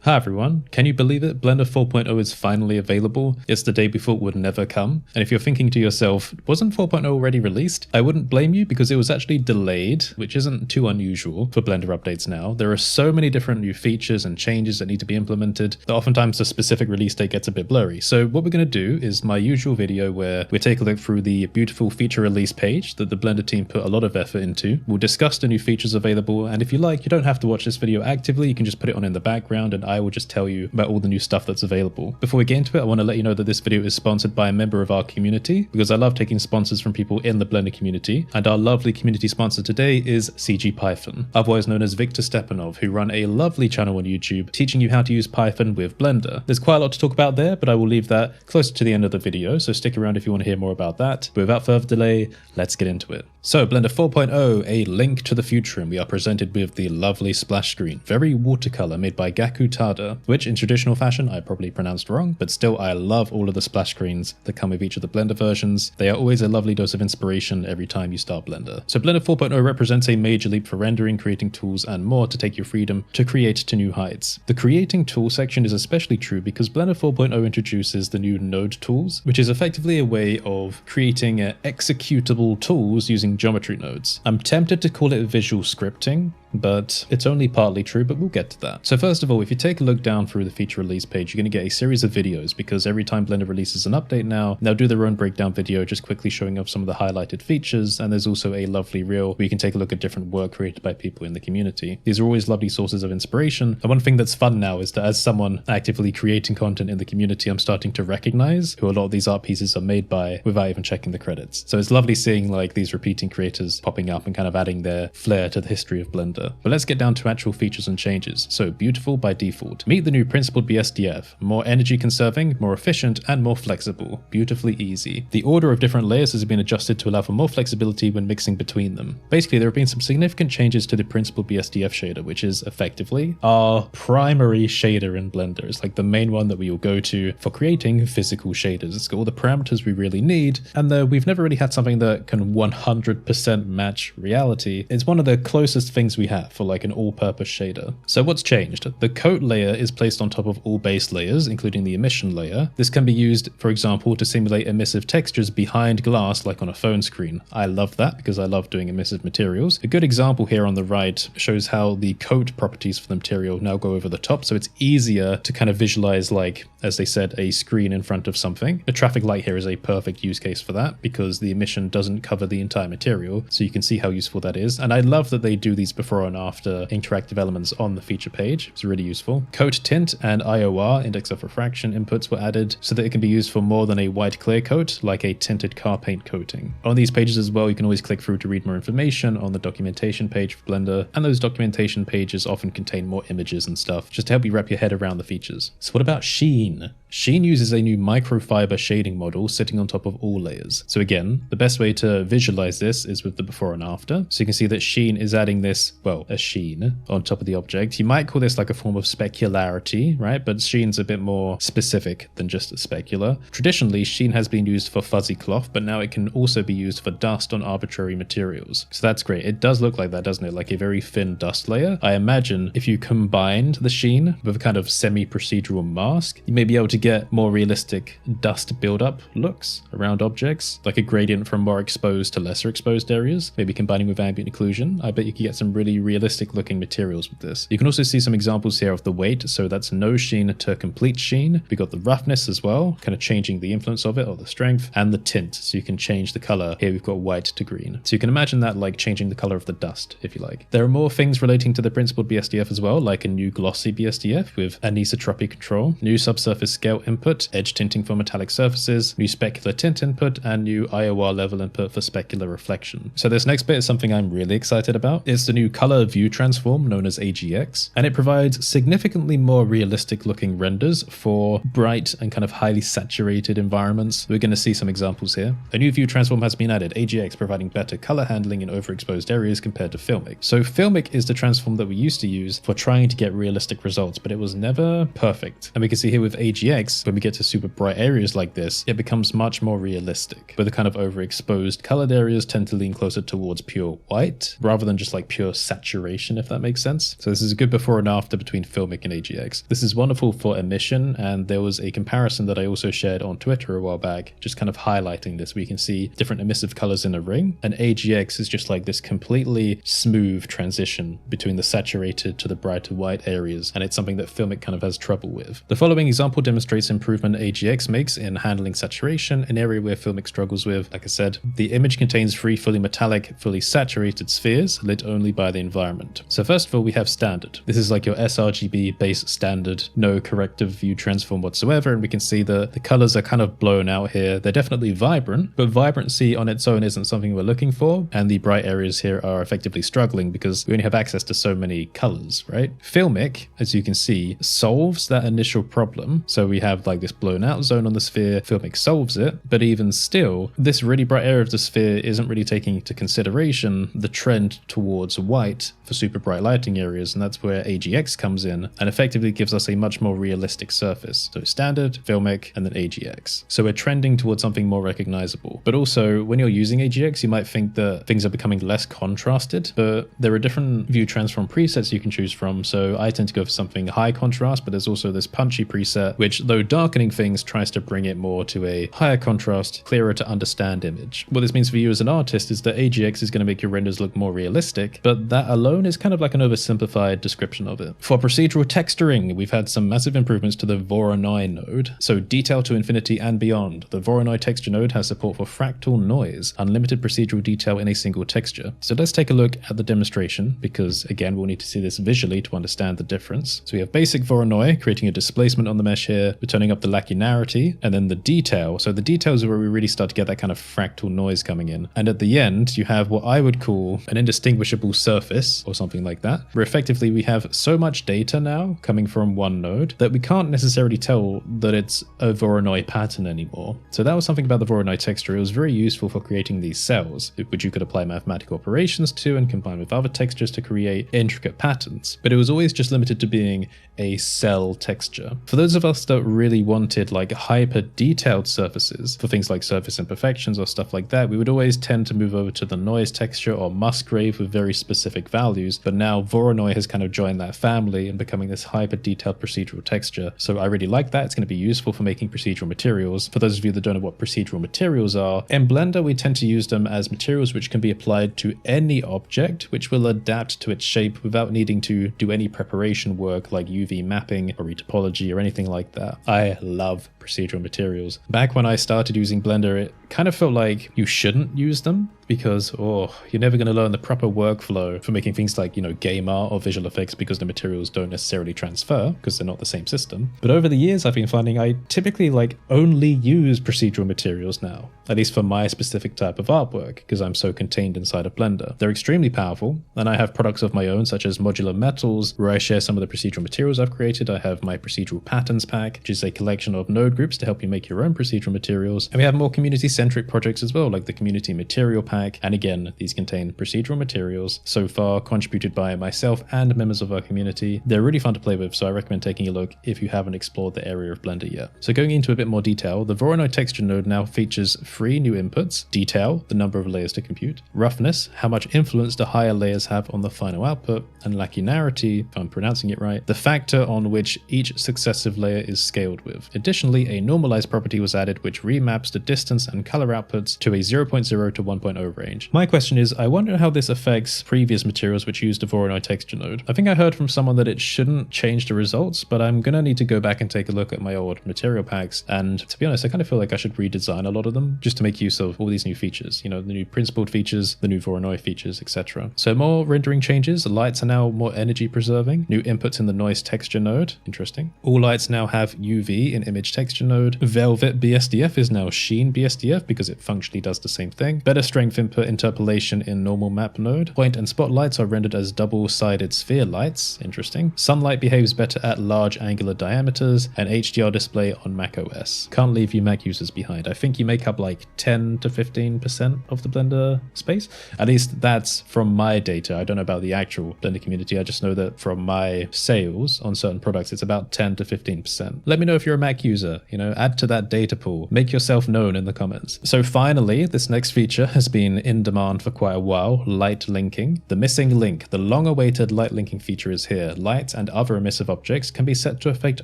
Hi everyone, can you believe it? Blender 4.0 is finally available. It's the day before it would never come. And if you're thinking to yourself, wasn't 4.0 already released? I wouldn't blame you because it was actually delayed, which isn't too unusual for Blender updates now. There are so many different new features and changes that need to be implemented that oftentimes the specific release date gets a bit blurry. So what we're going to do is my usual video where we take a look through the beautiful feature release page that the Blender team put a lot of effort into. We'll discuss the new features available, and if you like, you don't have to watch this video actively, you can just put it on in the background and I will just tell you about all the new stuff that's available. Before we get into it, I want to let you know that this video is sponsored by a member of our community because I love taking sponsors from people in the Blender community, and our lovely community sponsor today is CG Python, otherwise known as Victor Stepanov, who run a lovely channel on YouTube teaching you how to use Python with Blender. There's quite a lot to talk about there, but I will leave that closer to the end of the video, so stick around if you want to hear more about that. But without further delay, let's get into it. So Blender 4.0, a link to the future, and we are presented with the lovely splash screen, very watercolor, made by Gaku Tada, which in traditional fashion I probably pronounced wrong, but still I love all of the splash screens that come with each of the Blender versions. They are always a lovely dose of inspiration every time you start Blender. So Blender 4.0 represents a major leap for rendering, creating tools, and more to take your freedom to create to new heights. The creating tool section is especially true because Blender 4.0 introduces the new node tools, which is effectively a way of creating executable tools using geometry nodes. I'm tempted to call it visual scripting, but it's only partly true, but we'll get to that. So first of all, if you take a look down through the feature release page, you're going to get a series of videos because every time Blender releases an update now, they'll do their own breakdown video just quickly showing off some of the highlighted features, and there's also a lovely reel where you can take a look at different work created by people in the community. These are always lovely sources of inspiration, and one thing that's fun now is that as someone actively creating content in the community, I'm starting to recognize who a lot of these art pieces are made by without even checking the credits. So it's lovely seeing like these repeating creators popping up and kind of adding their flair to the history of Blender. But let's get down to actual features and changes. So beautiful by default. Meet the new principled BSDF. More energy conserving, more efficient, and more flexible. Beautifully easy. The order of different layers has been adjusted to allow for more flexibility when mixing between them. Basically, there have been some significant changes to the principled BSDF shader, which is effectively our primary shader in Blender. It's like the main one that we will go to for creating physical shaders. It's got all the parameters we really need, and though we've never really had something that can 100% match reality, it's one of the closest things we have for like an all-purpose shader. So what's changed? The coat layer is placed on top of all base layers, including the emission layer. This can be used, for example, to simulate emissive textures behind glass like on a phone screen. I love that because I love doing emissive materials. A good example here on the right shows how the coat properties for the material now go over the top, so it's easier to kind of visualize, like, as they said, a screen in front of something. A traffic light here is a perfect use case for that because the emission doesn't cover the entire material, so you can see how useful that is. And I love that they do these before and after interactive elements on the feature page. It's really useful. Coat tint and IOR, index of refraction, inputs were added so that it can be used for more than a white clear coat, like a tinted car paint coating. On these pages as well, you can always click through to read more information on the documentation page for Blender, and those documentation pages often contain more images and stuff, just to help you wrap your head around the features. So what about Sheen? Sheen uses a new microfiber shading model sitting on top of all layers. So again, the best way to visualize this is with the before and after. So you can see that Sheen is adding this, well, a sheen on top of the object. You might call this like a form of specularity, right? But Sheen's a bit more specific than just a specular. Traditionally, Sheen has been used for fuzzy cloth, but now it can also be used for dust on arbitrary materials. So that's great. It does look like that, doesn't it? Like a very thin dust layer. I imagine if you combined the Sheen with a kind of semi-procedural mask, you may be able to get more realistic dust buildup looks around objects, like a gradient from more exposed to lesser exposed areas, maybe combining with ambient occlusion. I bet you could get some really realistic looking materials with this. You can also see some examples here of the weight, so that's no sheen to complete sheen. We got the roughness as well, kind of changing the influence of it, or the strength, and the tint, so you can change the color. Here we've got white to green. So you can imagine that like changing the color of the dust, if you like. There are more things relating to the principled BSDF as well, like a new glossy BSDF with anisotropy control, new subsurface scale input, edge tinting for metallic surfaces, new specular tint input, and new IOR level input for specular reflection. So this next bit is something I'm really excited about. It's the new color view transform known as AgX, and it provides significantly more realistic looking renders for bright and kind of highly saturated environments. We're going to see some examples here. A new view transform has been added, AgX providing better color handling in overexposed areas compared to Filmic. So Filmic is the transform that we used to use for trying to get realistic results, but it was never perfect. And we can see here with AgX, when we get to super bright areas like this, it becomes much more realistic. But the kind of overexposed colored areas tend to lean closer towards pure white rather than just like pure saturation, if that makes sense. So this is a good before and after between Filmic and AgX. This is wonderful for emission, and there was a comparison that I also shared on Twitter a while back, just kind of highlighting this. We can see different emissive colors in a ring, and AgX is just like this completely smooth transition between the saturated to the brighter white areas, and it's something that Filmic kind of has trouble with. The following example demonstrates improvement AgX makes in handling saturation, an area where Filmic struggles with. Like I said, the image contains 3 fully metallic, fully saturated spheres lit only by the environment. So first of all, we have standard. This is like your sRGB base standard, no corrective view transform whatsoever, and we can see the colors are kind of blown out here. They're definitely vibrant, but vibrancy on its own isn't something we're looking for, and the bright areas here are effectively struggling because we only have access to so many colors, right? Filmic, as you can see, solves that initial problem. So we have like this blown out zone on the sphere. Filmic solves it, but even still, this really bright area of the sphere isn't really taking into consideration the trend towards white for super bright lighting areas, and that's where AgX comes in and effectively gives us a much more realistic surface. So standard, Filmic, and then AgX. So we're trending towards something more recognizable. But also, when you're using AgX, you might think that things are becoming less contrasted, but there are different view transform presets you can choose from. So I tend to go for something high contrast, but there's also this punchy preset, which though darkening things, tries to bring it more to a higher contrast, clearer to understand image. What this means for you as an artist is that AgX is going to make your renders look more realistic, but that alone is kind of like an oversimplified description of it. For procedural texturing, we've had some massive improvements to the Voronoi node. So detail to infinity and beyond. The Voronoi texture node has support for fractal noise, unlimited procedural detail in a single texture. So let's take a look at the demonstration, because again, we'll need to see this visually to understand the difference. So we have basic Voronoi, creating a displacement on the mesh here. We're turning up the lacunarity, and then the detail. So the details are where we really start to get that kind of fractal noise coming in. And at the end, you have what I would call an indistinguishable surface or something like that, where effectively we have so much data now coming from one node that we can't necessarily tell that it's a Voronoi pattern anymore. So that was something about the Voronoi texture. It was very useful for creating these cells, which you could apply mathematical operations to and combine with other textures to create intricate patterns. But it was always just limited to being a cell texture. For those of us that really wanted like hyper detailed surfaces for things like surface imperfections or stuff like that, we would always tend to move over to the noise texture or Musgrave with very specific values. But now Voronoi has kind of joined that family and becoming this hyper detailed procedural texture. So I really like that. It's going to be useful for making procedural materials. For those of you that don't know what procedural materials are, in Blender we tend to use them as materials which can be applied to any object, which will adapt to its shape without needing to do any preparation work like UV mapping or retopology or anything like that. I love procedural materials. Back when I started using Blender, it kind of felt like you shouldn't use them because, you're never going to learn the proper workflow for making things like, game art or visual effects because the materials don't necessarily transfer because they're not the same system. But over the years, I've been finding I typically only use procedural materials now, at least for my specific type of artwork, because I'm so contained inside of Blender. They're extremely powerful, and I have products of my own, such as Modular Metals, where I share some of the procedural materials I've created. I have my Procedural Patterns pack, which is a collection of node groups to help you make your own procedural materials. And we have more community-centric projects as well, like the Community Material Pack. And again, these contain procedural materials, so far contributed by myself and members of our community. They're really fun to play with, so I recommend taking a look if you haven't explored the area of Blender yet. So going into a bit more detail, the Voronoi texture node now features 3 new inputs: detail, the number of layers to compute; roughness, how much influence the higher layers have on the final output; and lacunarity, if I'm pronouncing it right, the factor on which each successive layer is scaled with. Additionally, a normalize property was added which remaps the distance and color outputs to a 0.0 to 1.0 range. My question is, I wonder how this affects previous materials which used a Voronoi texture node. I think I heard from someone that it shouldn't change the results, but I'm gonna need to go back and take a look at my old material packs, and to be honest, I kind of feel like I should redesign a lot of them just to make use of all these new features, the new principled features, the new Voronoi features, etc. So more rendering changes. The lights are now more energy preserving. New inputs in the noise texture node. Interesting. All lights now have UV in image texture node. Velvet BSDF is now Sheen BSDF because it functionally does the same thing. Better strength input interpolation in normal map node. Point and spot lights are rendered as double-sided sphere lights. Interesting. Sunlight behaves better at large angular diameters, and HDR display on Mac OS. Can't leave you Mac users behind. I think you make up 10 to 15% of the Blender space. At least that's from my data. I don't know about the actual Blender community. I just know that from my sales on certain products, it's about 10 to 15%. Let me know if you're a Mac user. Add to that data pool. Make yourself known in the comments. improvements. So finally, this next feature has been in demand for quite a while, light linking. The missing link, the long-awaited light linking feature is here. Light and other emissive objects can be set to affect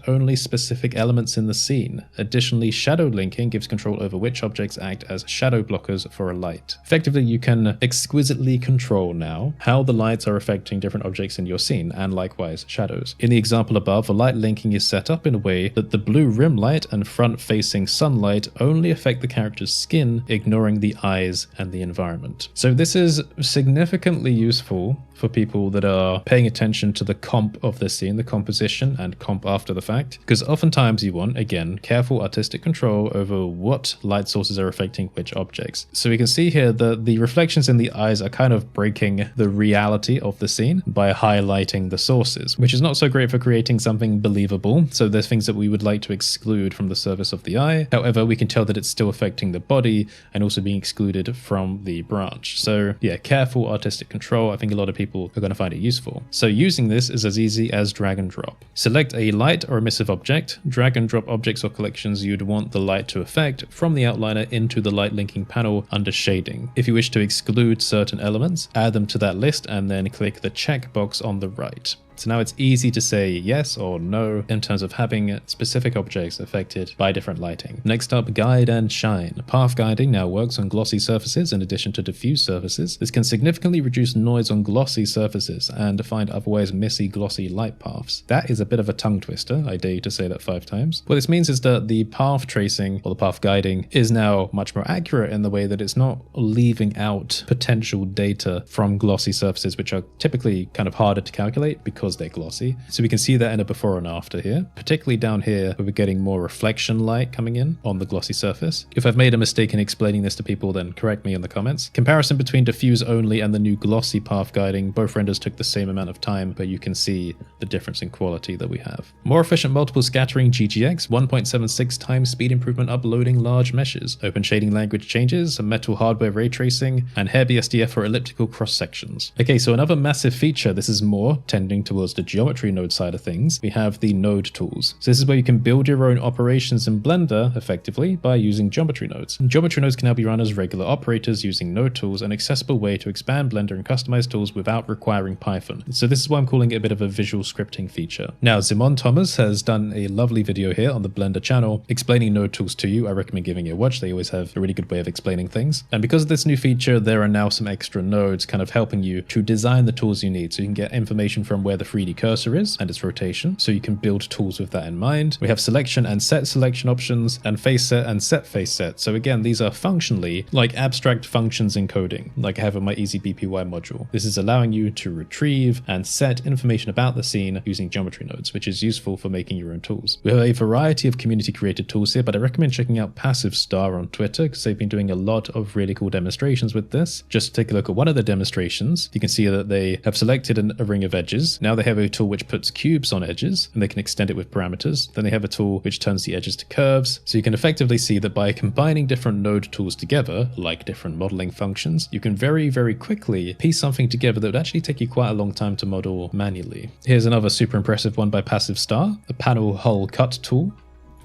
only specific elements in the scene. Additionally, shadow linking gives control over which objects act as shadow blockers for a light. Effectively, you can exquisitely control now how the lights are affecting different objects in your scene, and likewise shadows. In the example above, the light linking is set up in a way that the blue rim light and front-facing sunlight only affect the character's skin, ignoring the eyes and the environment. So this is significantly useful for people that are paying attention to the comp of the scene, the composition and comp after the fact, because oftentimes you want, again, careful artistic control over what light sources are affecting which objects. So we can see here that the reflections in the eyes are kind of breaking the reality of the scene by highlighting the sources, which is not so great for creating something believable. So there's things that we would like to exclude from the surface of the eye. However, we can tell that it's still affecting the body and also being excluded from the branch. So yeah, careful artistic control. I think a lot of people are going to find it useful. So using this is as easy as drag and drop. Select a light or emissive object, drag and drop objects or collections you'd want the light to affect from the outliner into the light linking panel under shading. If you wish to exclude certain elements, add them to that list and then click the checkbox on the right. So now it's easy to say yes or no in terms of having specific objects affected by different lighting. Next up, guide and shine. Path guiding now works on glossy surfaces in addition to diffuse surfaces. This can significantly reduce noise on glossy surfaces and find otherwise missy glossy light paths. That is a bit of a tongue twister, I dare you to say that 5 times. What this means is that the path tracing or the path guiding is now much more accurate in the way that it's not leaving out potential data from glossy surfaces, which are typically kind of harder to calculate because they're glossy. So we can see that in a before and after here, particularly down here where we're getting more reflection light coming in on the glossy surface. If I've made a mistake in explaining this to people, then correct me in the comments. Comparison between diffuse only and the new glossy path guiding, both renders took the same amount of time, but you can see the difference in quality that we have. More efficient multiple scattering GGX, 1.76 times speed improvement uploading large meshes, open shading language changes, metal hardware ray tracing, and hair BSDF for elliptical cross sections. Okay, so another massive feature, this is more tending towards the geometry node side of things. We have the node tools. So this is where you can build your own operations in Blender effectively by using geometry nodes. And geometry nodes can now be run as regular operators using node tools, an accessible way to expand Blender and customize tools without requiring Python. So this is why I'm calling it a bit of a visual scripting feature. Now, Simon Thomas has done a lovely video here on the Blender channel explaining node tools to you. I recommend giving it a watch. They always have a really good way of explaining things. And because of this new feature, there are now some extra nodes kind of helping you to design the tools you need. So you can get information from where the 3D cursor is and its rotation, so you can build tools with that in mind. We have selection and set selection options and face set and set face set. So again, these are functionally like abstract functions in coding, like I have in my Easy BPY module. This is allowing you to retrieve and set information about the scene using geometry nodes, which is useful for making your own tools. We have a variety of community created tools here, but I recommend checking out Passive Star on Twitter because they've been doing a lot of really cool demonstrations with this. Just to take a look at one of the demonstrations, you can see that they have selected a ring of edges. Now they have a tool which puts cubes on edges and they can extend it with parameters. Then they have a tool which turns the edges to curves. So you can effectively see that by combining different node tools together, like different modeling functions, you can very, very quickly piece something together that would actually take you quite a long time to model manually. Here's another super impressive one by Passive Star, a panel hole cut tool.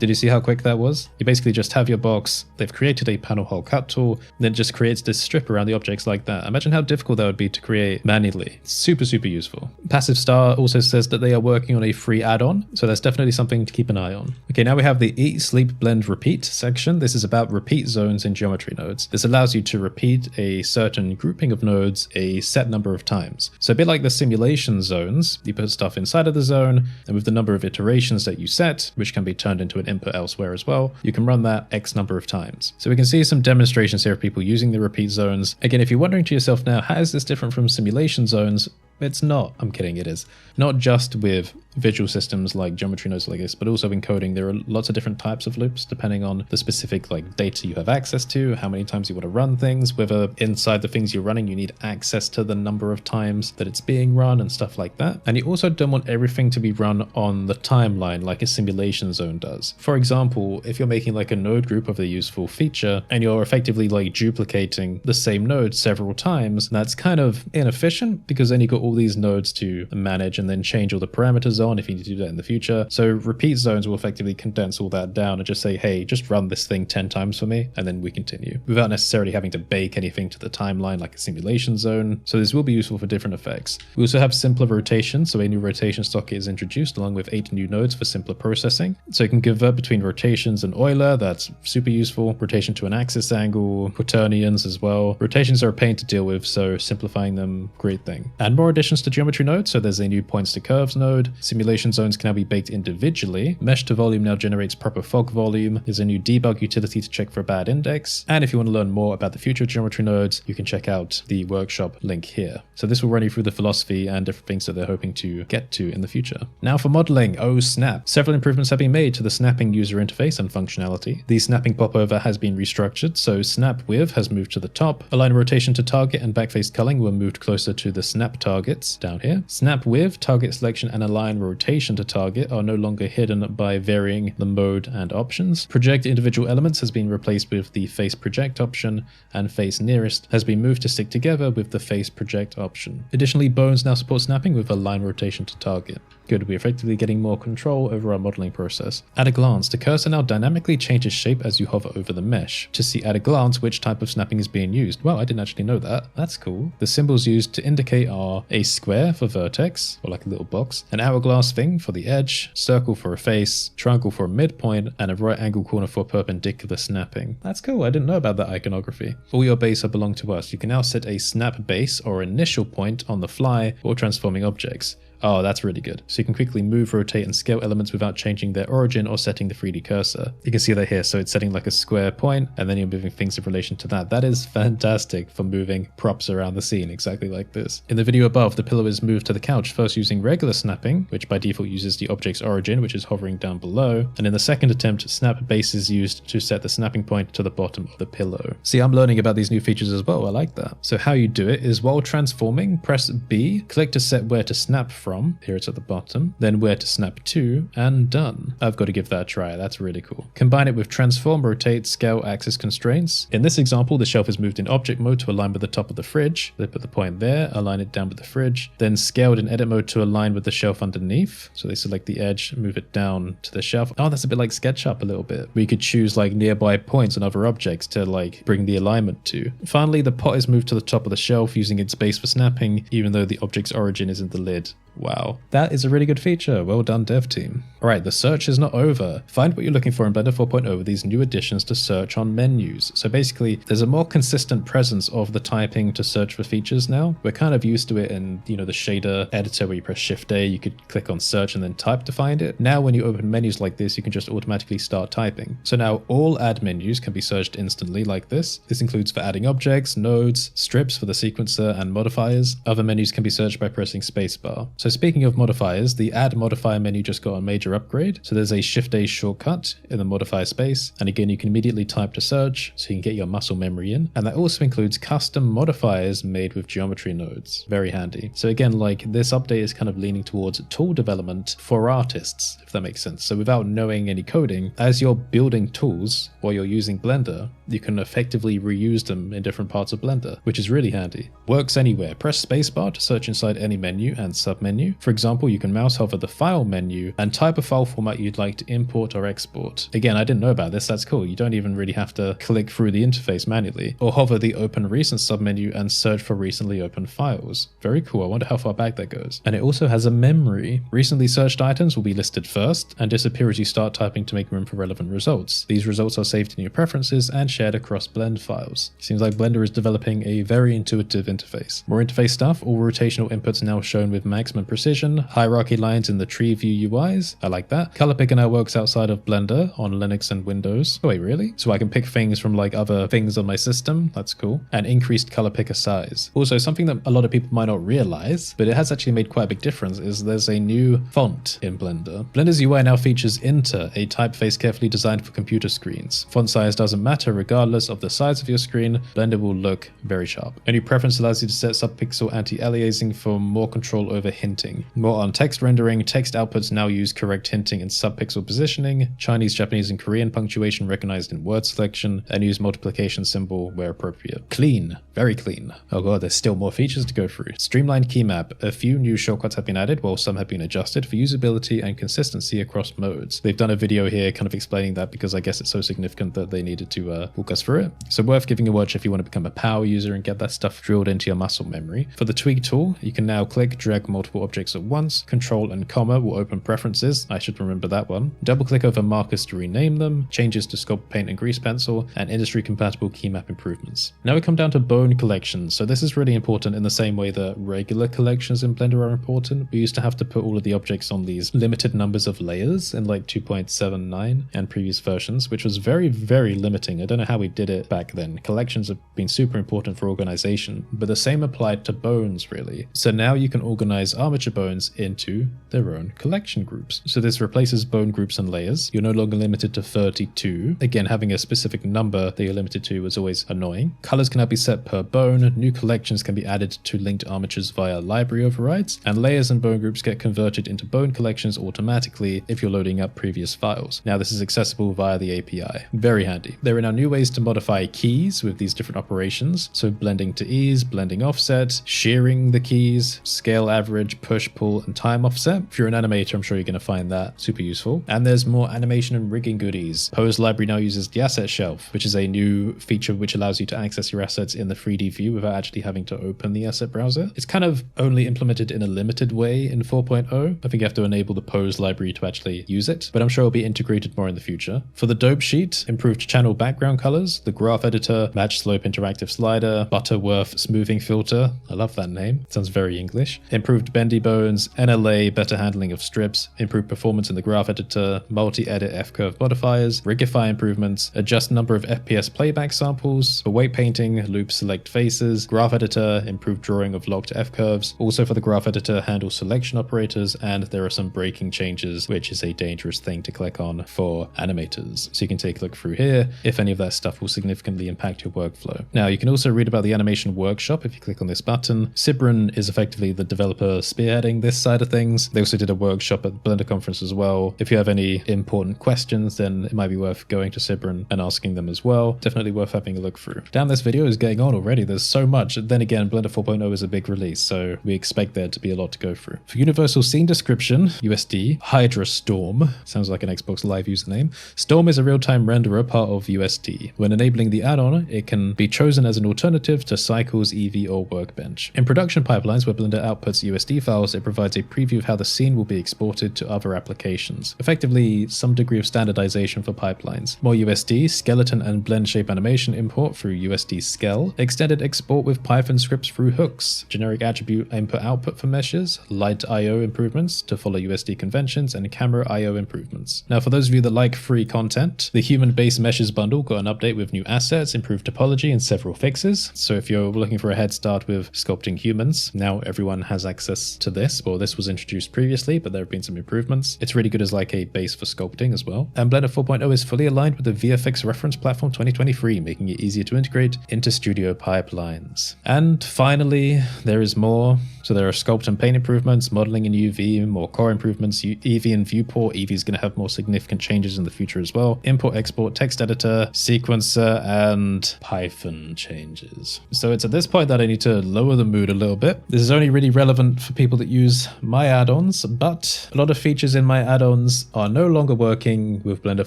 Did you see how quick that was? You basically just have your box, they've created a panel hole cut tool, then it just creates this strip around the objects like that. Imagine how difficult that would be to create manually. It's super, super useful. Passive Star also says that they are working on a free add-on, so that's definitely something to keep an eye on. Okay, now we have the Eat, Sleep, Blend, Repeat section. This is about repeat zones in geometry nodes. This allows you to repeat a certain grouping of nodes a set number of times. So a bit like the simulation zones, you put stuff inside of the zone, and with the number of iterations that you set, which can be turned into an input elsewhere as well, you can run that X number of times. So we can see some demonstrations here of people using the repeat zones. Again, if you're wondering to yourself now, how is this different from simulation zones? It's not. I'm kidding, it is. Not just with visual systems like geometry nodes like this, but also in coding, there are lots of different types of loops depending on the specific data you have access to, how many times you want to run things, whether inside the things you're running you need access to the number of times that it's being run and stuff like that. And you also don't want everything to be run on the timeline like a simulation zone does. For example, if you're making a node group of a useful feature and you're effectively duplicating the same node several times, that's kind of inefficient because then you got all these nodes to manage and then change all the parameters on if you need to do that in the future. So repeat zones will effectively condense all that down and just say, hey, just run this thing 10 times for me, and then we continue without necessarily having to bake anything to the timeline like a simulation zone. So this will be useful for different effects. We also have simpler rotation, so a new rotation socket is introduced along with 8 new nodes for simpler processing. So you can convert between rotations and Euler, that's super useful. Rotation to an axis angle, quaternions as well. Rotations are a pain to deal with, so simplifying them, great thing. And more additions to geometry nodes, so there's a new points to curves node. Simulation zones can now be baked individually. Mesh to volume now generates proper fog volume. There's a new debug utility to check for a bad index. And if you want to learn more about the future geometry nodes, you can check out the workshop link here. So this will run you through the philosophy and different things that they're hoping to get to in the future. Now for modeling, oh snap. Several improvements have been made to the snapping user interface and functionality. The snapping popover has been restructured, so snap with has moved to the top. Align rotation to target and backface culling were moved closer to the snap targets down here. Snap with, target selection and align rotation to target are no longer hidden by varying the mode and options. Project individual elements has been replaced with the face project option, and face nearest has been moved to stick together with the face project option. Additionally, bones now support snapping with align rotation to target. Good, we're effectively getting more control over our modeling process. At a glance, the cursor now dynamically changes shape as you hover over the mesh. To see at a glance which type of snapping is being used. Well, I didn't actually know that. That's cool. The symbols used to indicate are a square for vertex, or like a little box, an hourglass thing for the edge, circle for a face, triangle for a midpoint, and a right angle corner for perpendicular snapping. That's cool. I didn't know about that iconography. All your base belong to us. You can now set a snap base or initial point on the fly or transforming objects. Oh, that's really good. So you can quickly move, rotate, and scale elements without changing their origin or setting the 3D cursor. You can see that here. So it's setting like a square point, and then you're moving things in relation to that. That is fantastic for moving props around the scene, exactly like this. In the video above, the pillow is moved to the couch, first using regular snapping, which by default uses the object's origin, which is hovering down below. And in the second attempt, snap base is used to set the snapping point to the bottom of the pillow. See, I'm learning about these new features as well. I like that. So how you do it is while transforming, press B, click to set where to snap from. Here it's at the bottom, then where to snap to, and done. I've got to give that a try. That's really cool. Combine it with transform, rotate, scale, axis constraints. In this example, the shelf is moved in object mode to align with the top of the fridge. They put the point there, align it down with the fridge, then scaled in edit mode to align with the shelf underneath. So they select the edge, move it down to the shelf. Oh, that's a bit like SketchUp a little bit. We could choose like nearby points and other objects to like bring the alignment to. Finally, the pot is moved to the top of the shelf using its base for snapping, even though the object's origin is in the lid. Wow, that is a really good feature. Well done, dev team. Alright, the search is not over. Find what you're looking for in Blender 4.0 with these new additions to search on menus. So basically, there's a more consistent presence of the typing to search for features now. We're kind of used to it in, the shader editor where you press Shift-A, you could click on search and then type to find it. Now when you open menus like this, you can just automatically start typing. So now all add menus can be searched instantly like this. This includes for adding objects, nodes, strips for the sequencer, and modifiers. Other menus can be searched by pressing spacebar. So speaking of modifiers, the add modifier menu just got a major upgrade. So there's a Shift-A shortcut in the modifier space. And again, you can immediately type to search so you can get your muscle memory in. And that also includes custom modifiers made with geometry nodes. Very handy. So again, like this update is kind of leaning towards tool development for artists, if that makes sense. So without knowing any coding, as you're building tools while you're using Blender, you can effectively reuse them in different parts of Blender, which is really handy. Works anywhere. Press spacebar to search inside any menu and submenu. For example, you can mouse hover the file menu and type a file format you'd like to import or export. Again, I didn't know about this. That's cool. You don't even really have to click through the interface manually, or hover the open recent submenu and search for recently opened files. Very cool. I wonder how far back that goes. And it also has a memory. Recently searched items will be listed first and disappear as you start typing to make room for relevant results. These results are saved in your preferences and shared across Blend files. Seems like Blender is developing a very intuitive interface. More interface stuff. All rotational inputs now shown with maximum precision, hierarchy lines in the tree view UIs, I like that. Color picker now works outside of Blender on Linux and Windows. Oh wait, really? So I can pick things from like other things on my system, that's cool. And increased color picker size. Also, something that a lot of people might not realize, but it has actually made quite a big difference, is there's a new font in Blender. Blender's UI now features Inter, a typeface carefully designed for computer screens. Font size doesn't matter regardless of the size of your screen, Blender will look very sharp. A new preference allows you to set subpixel anti-aliasing for more control over hint hinting. More on text rendering, text outputs now use correct hinting and subpixel positioning, Chinese, Japanese, and Korean punctuation recognized in word selection, and use multiplication symbol where appropriate. Clean, very clean. Oh god, there's still more features to go through. Streamlined Keymap, a few new shortcuts have been added while some have been adjusted for usability and consistency across modes. They've done a video here kind of explaining that because I guess it's so significant that they needed to walk us through it. So worth giving a watch if you want to become a power user and get that stuff drilled into your muscle memory. For the tweak tool, you can now click, drag multiple objects at once. Control and comma will open preferences. I should remember that one. Double click over markers to rename them, changes to sculpt paint and grease pencil, and industry compatible Keymap improvements. Now we come down to bone collections. So this is really important in the same way that regular collections in Blender are important. We used to have to put all of the objects on these limited numbers of layers in like 2.79 and previous versions, which was very, very limiting. I don't know how we did it back then. Collections have been super important for organization, but the same applied to bones really. So now you can organize armature bones into their own collection groups. So this replaces bone groups and layers. You're no longer limited to 32. Again, having a specific number that you're limited to was always annoying. Colors can now be set per bone. New collections can be added to linked armatures via library overrides, and layers and bone groups get converted into bone collections automatically if you're loading up previous files. Now this is accessible via the API. Very handy. There are now new ways to modify keys with these different operations. So blending to ease, blending offset, shearing the keys, scale average, push, pull, and time offset. If you're an animator, I'm sure you're going to find that super useful. And there's more animation and rigging goodies. Pose library now uses the asset shelf, which is a new feature which allows you to access your assets in the 3D view without actually having to open the asset browser. It's kind of only implemented in a limited way in 4.0. I think you have to enable the pose library to actually use it, but I'm sure it'll be integrated more in the future. For the dope sheet, improved channel background colors, the graph editor, match slope interactive slider, Butterworth smoothing filter. I love that name. It sounds very English. Improved bendy bones, NLA, better handling of strips, improved performance in the graph editor, multi-edit F-curve modifiers, rigify improvements, adjust number of FPS playback samples, for weight painting, loop select faces, graph editor, improved drawing of locked F-curves. Also for the graph editor, handle selection operators, and there are some breaking changes, which is a dangerous thing to click on for animators. So you can take a look through here if any of that stuff will significantly impact your workflow. Now you can also read about the animation workshop if you click on this button. Sibrin is effectively the developer spearheading this side of things. They also did a workshop at the Blender conference as well. If you have any important questions, then it might be worth going to Sibrin and asking them as well. Definitely worth having a look through. Damn, this video is getting on already. There's so much. Then again, Blender 4.0 is a big release, so we expect there to be a lot to go through. For universal scene description, USD, Hydra Storm, sounds like an Xbox Live username. Storm is a real-time renderer part of USD. When enabling the add-on, it can be chosen as an alternative to Cycles, Eevee, or Workbench. In production pipelines where Blender outputs USD files, it provides a preview of how the scene will be exported to other applications. Effectively, some degree of standardization for pipelines. More USD, skeleton and blend shape animation import through USD Skell, extended export with Python scripts through hooks, generic attribute input-output for meshes, light I/O improvements to follow USD conventions, and camera I/O improvements. Now for those of you that like free content, the human base meshes bundle got an update with new assets, improved topology, and several fixes. So if you're looking for a head start with sculpting humans, now everyone has access to this. Well, this was introduced previously, but there have been some improvements. It's really good as like a base for sculpting as well. And Blender 4.0 is fully aligned with the VFX Reference Platform 2023, making it easier to integrate into studio pipelines. And finally, there is more. So there are sculpt and paint improvements, modeling in UV, more core improvements, Eevee and viewport. Eevee is going to have more significant changes in the future as well. Import, export, text editor, sequencer, and Python changes. So it's at this point that I need to lower the mood a little bit. This is only really relevant for people that use my add-ons, but a lot of features in my add-ons are no longer working with Blender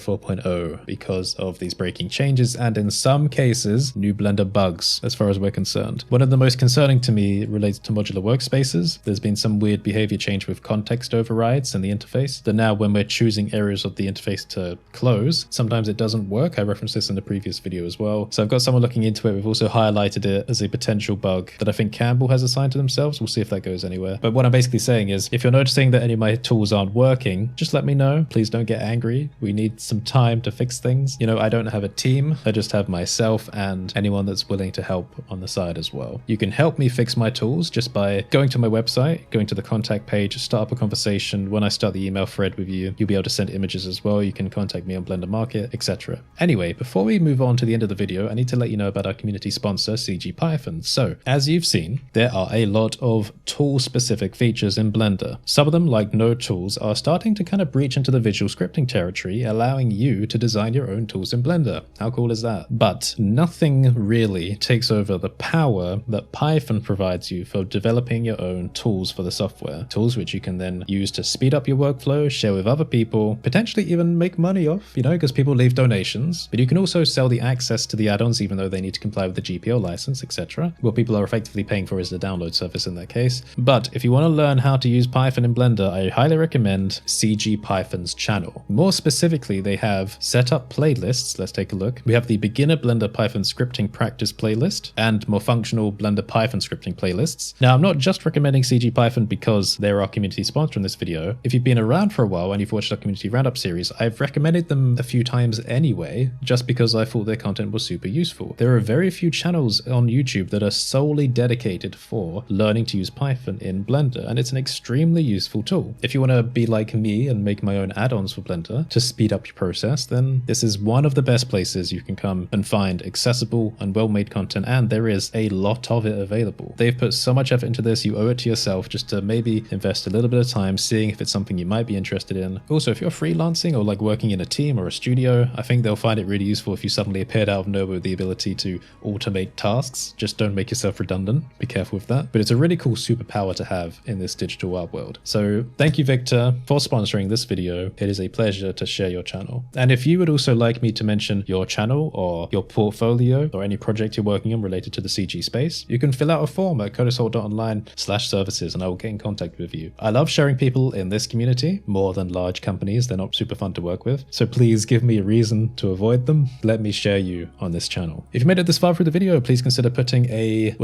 4.0 because of these breaking changes and in some cases, new Blender bugs as far as we're concerned. One of the most concerning to me relates to modular workspaces. There's been some weird behavior change with context overrides in the interface that now when we're choosing areas of the interface to close, sometimes it doesn't work. I referenced this in the previous video as well. So I've got someone looking into it. We've also highlighted it as a potential bug that I think Campbell has assigned to themselves. We'll see if that goes anywhere. But what I'm basically saying is if you're noticing that any of my tools aren't working, just let me know. Please don't get angry. We need some time to fix things. You know, I don't have a team. I just have myself and anyone that's willing to help on the side as well. You can help me fix my tools just by going to my website, going to the contact page, start up a conversation. When I start the email thread with you, you'll be able to send images as well. You can contact me on Blender Market, etc. Anyway, before we move on to the end of the video, I need to let you know about our community sponsor, CG Python. So, as you've seen, there are a lot of tool-specific specific features in Blender. Some of them, like node tools, are starting to kind of breach into the visual scripting territory, allowing you to design your own tools in Blender. How cool is that? But nothing really takes over the power that Python provides you for developing your own tools for the software. Tools which you can then use to speed up your workflow, share with other people, potentially even make money off, because people leave donations. But you can also sell the access to the add-ons even though they need to comply with the GPL license, etc. What people are effectively paying for is the download service in that case. But if you want to learn how to use Python in Blender, I highly recommend CG Python's channel. More specifically, they have set up playlists. Let's take a look. We have the Beginner Blender Python Scripting Practice playlist and more functional Blender Python scripting playlists. Now, I'm not just recommending CG Python because they're our community sponsor in this video. If you've been around for a while and you've watched our community roundup series, I've recommended them a few times anyway, just because I thought their content was super useful. There are very few channels on YouTube that are solely dedicated for learning to use Python in Blender, and it's an extremely useful tool. If you want to be like me and make my own add-ons for Blender to speed up your process, then this is one of the best places you can come and find accessible and well-made content, and there is a lot of it available. They've put so much effort into this, you owe it to yourself just to maybe invest a little bit of time seeing if it's something you might be interested in. Also, if you're freelancing or like working in a team or a studio, I think they'll find it really useful if you suddenly appeared out of nowhere with the ability to automate tasks. Just don't make yourself redundant. Be careful with that. But it's a really cool superpower to have in this digital art world. So thank you, Victor, for sponsoring this video. It is a pleasure to share your channel. And if you would also like me to mention your channel or your portfolio or any project you're working on related to the CG space, you can fill out a form at codasol.online/services and I will get in contact with you. I love sharing people in this community more than large companies. They're not super fun to work with. So please give me a reason to avoid them. Let me share you on this channel. If you made it this far through the video, please consider putting a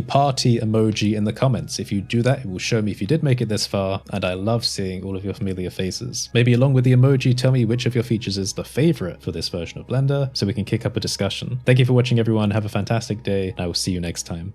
party emoji in the comments. If you do that, it will show me if you did make it this far, and I love seeing all of your familiar faces. Maybe along with the emoji, tell me which of your features is the favorite for this version of Blender so we can kick up a discussion. Thank you for watching, everyone. Have a fantastic day, and I will see you next time.